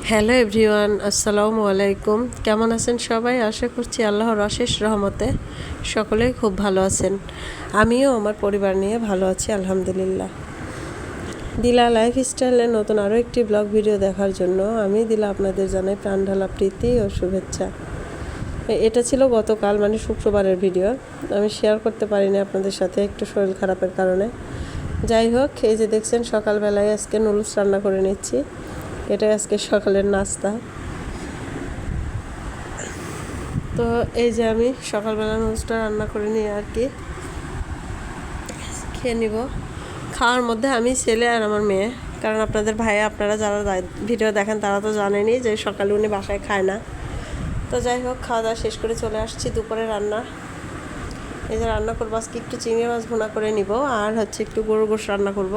Hello everyone, আসসালামু আলাইকুম। কেমন আছেন সবাই? আশা করছি আল্লাহর অশেষ রহমতে সকলেই খুব ভালো আছেন। আমিও আমার পরিবার নিয়ে ভালো আছি আলহামদুলিল্লাহ। দিলা লাইফস্টাইলের নতুন আরও একটি ব্লগ ভিডিও দেখার জন্য আমি দিলা আপনাদের জানাই প্রাণঢালা প্রীতি ও শুভেচ্ছা। এটা ছিল গতকাল মানে শুক্রবারের ভিডিও, আমি শেয়ার করতে পারিনি আপনাদের সাথে একটু শরীর খারাপের কারণে। যাই হোক, এই যে দেখছেন সকালবেলায় আজকে নুডলস রান্না করে নিচ্ছি। এটাই আজকে সকালের নাস্তা। তো এই যে আমি সকালবেলা নুডলসটা রান্না করে নিয়ে আর কি খেয়ে নিব। খাওয়ার মধ্যে আমি, ছেলে আর আমার মেয়ে, কারণ আপনাদের ভাইয়া আপনারা যারা ভিডিও দেখেন তারা তো জানেনই যে সকালে উনি বাসায় খায় না। তো যাই হোক, খাওয়া দাওয়া শেষ করে চলে আসছি দুপুরে রান্না। এই যে রান্না করবো আজকে একটু চিংড়ি মাছ ভুনা করে নিব, আর হচ্ছে একটু গরুর গোশ রান্না করব।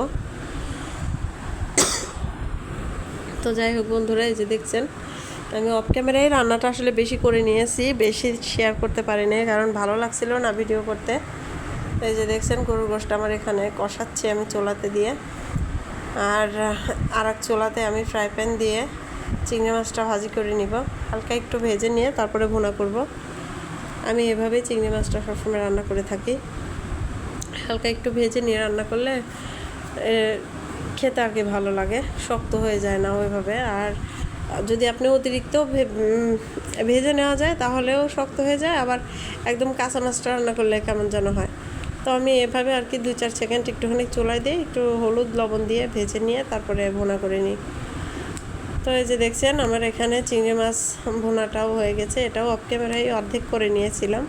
তো যাই হোক বন্ধুরা, এই যে দেখছেন আমি অফ ক্যামেরায় রান্নাটা আসলে বেশি করে নিয়েছি, বেশি শেয়ার করতে পারিনি কারণ ভালো লাগছিল না ভিডিও করতে। এই যে দেখছেন গরুর গোশটা আমার এখানে কষাচ্ছি আমি চুলাতে দিয়ে, আর এক চুলাতে আমি ফ্রাই প্যান দিয়ে চিংড়ি মাছটা ভাজি করে নিব। হালকা একটু ভেজে নিয়ে তারপরে ভুনা করব। আমি এভাবেই চিংড়ি মাছটা সবসময় রান্না করে থাকি, হালকা একটু ভেজে নিয়ে রান্না করলে খেতে আর কি ভালো লাগে, শক্ত হয়ে যায় না ওইভাবে। আর যদি আপনি অতিরিক্ত ভেজে নেওয়া যায় তাহলেও শক্ত হয়ে যায়, আবার একদম কাঁচা মাছটা রান্না করলে কেমন যেন হয়। তো আমি এভাবে আর কি 2-4 সেকেন্ড একটুখানি চুলায় দিয়ে একটু হলুদ লবণ দিয়ে ভেজে নিয়ে তারপরে ভুনা করে নিই। তো এই যে দেখছেন আমার এখানে চিংড়ি মাছ ভুনাটাও হয়ে গেছে। এটাও অফ ক্যামেরায় অর্ধেক করে নিয়েছিলাম,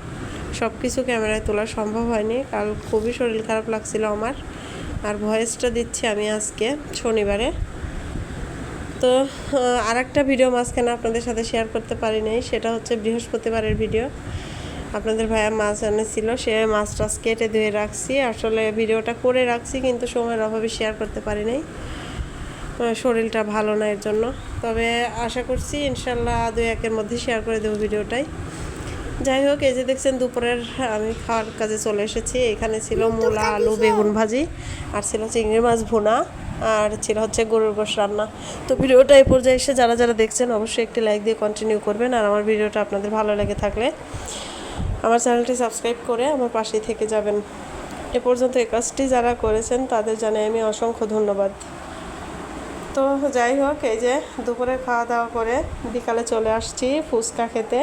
সব কিছু ক্যামেরায় তোলা সম্ভব হয়নি, কাল খুবই শরীর খারাপ লাগছিল আমার। আর ভয়েসটা দিচ্ছি আমি আজকে শনিবারে। তো আর একটা ভিডিও মাঝখানে আপনাদের সাথে শেয়ার করতে পারি নাই, সেটা হচ্ছে বৃহস্পতিবারের ভিডিও। আপনাদের ভাইয়া মাছ এনেছিল, সে মাছ টাছ কেটে ধুয়ে রাখছি, আসলে ভিডিওটা করে রাখছি কিন্তু সময়ের অভাবে শেয়ার করতে পারি নাই, শরীরটা ভালো না এর জন্য। তবে আশা করছি ইনশাল্লাহ 2-1-এর মধ্যে শেয়ার করে দেবো ভিডিওটাই। যাই হোক, এই যে দেখছেন দুপুরের আমি খাওয়ার কাজে চলে এসেছি। এখানে ছিল মূলা আলু বেগুন ভাজি, আর ছিল চিংড়ি মাছ ভুনা, আর ছিল হচ্ছে গরুর গোশ রান্না। তো ভিডিওটা এই পর্যায়ে এসে যারা যারা দেখছেন অবশ্যই একটি লাইক দিয়ে কন্টিনিউ করবেন, আর আমার ভিডিওটা আপনাদের ভালো লেগে থাকলে আমার চ্যানেলটি সাবস্ক্রাইব করে আমার পাশেই থেকে যাবেন। এ পর্যন্ত এই কাজটি যারা করেছেন তাদের জানাই আমি অসংখ্য ধন্যবাদ। তো যাই হোক, এই যে দুপুরে খাওয়া দাওয়া করে বিকালে চলে আসছি ফুচকা খেতে।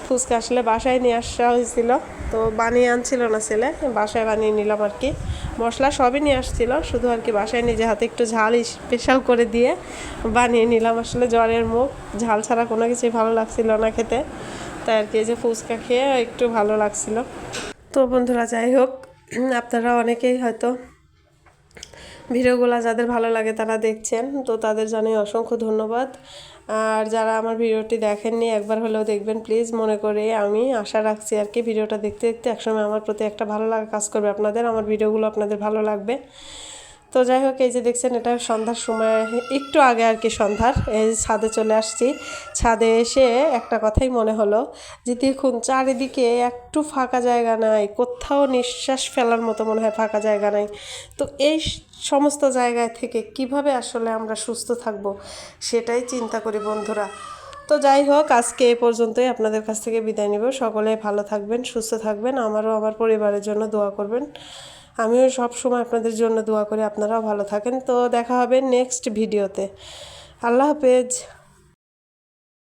ফুচকা আসলে বাসায় নিয়ে আসা হয়েছিল, তো বানিয়ে আনছিল না ছেলে, বাসায় বানিয়ে নিলাম আর কি। মশলা সবই নিয়ে আসছিল, শুধু আর কি বাসায় নিজে হাতে একটু ঝাল স্পেশাল করে দিয়ে বানিয়ে নিলাম। আসলে জ্বরের মুখ, ঝাল ছাড়া কোনো কিছুই ভালো লাগছিল না খেতে, তাই আর কি এই যে ফুচকা খেয়ে একটু ভালো লাগছিল। তো বন্ধুরা যাই হোক, আপনারা অনেকেই হয়তো ভিডিওগুলো যাদের ভালো লাগে তারা দেখছেন, তো তাদের জানাই অসংখ্য ধন্যবাদ। আর যারা আমার ভিডিওটি দেখেননি একবার হলেও দেখবেন প্লিজ, মনে করে আমি আশা রাখছি আর কি ভিডিওটা দেখতে দেখতে একসময় আমার প্রতি একটা ভালো লাগা কাজ করবে আপনাদের, আমার ভিডিওগুলো আপনাদের ভালো লাগবে। তো যাই হোক, এই যে দেখছেন এটা সন্ধ্যার সময়, একটু আগে আর কি সন্ধ্যার, এই ছাদে চলে আসছি। ছাদে এসে একটা কথাই মনে হলো যে দেখুন চারিদিকে একটু ফাঁকা জায়গা নাই, কোথাও নিঃশ্বাস ফেলার মতো মনে হয় ফাঁকা জায়গা নাই। তো এই সমস্ত জায়গায় থেকে কিভাবে আসলে আমরা সুস্থ থাকব সেটাই চিন্তা করি বন্ধুরা। তো যাই হোক, আজকে এ পর্যন্তই, আপনাদের কাছ থেকে বিদায় নিব। সকলে ভালো থাকবেন, সুস্থ থাকবেন, আমারও আমার পরিবারের জন্য দোয়া করবেন। আমিও সব সময় আপনাদের জন্য দোয়া করি আপনারাও ভালো থাকেন। তো দেখা হবে নেক্সট ভিডিওতে। আল্লাহ হাফেজ।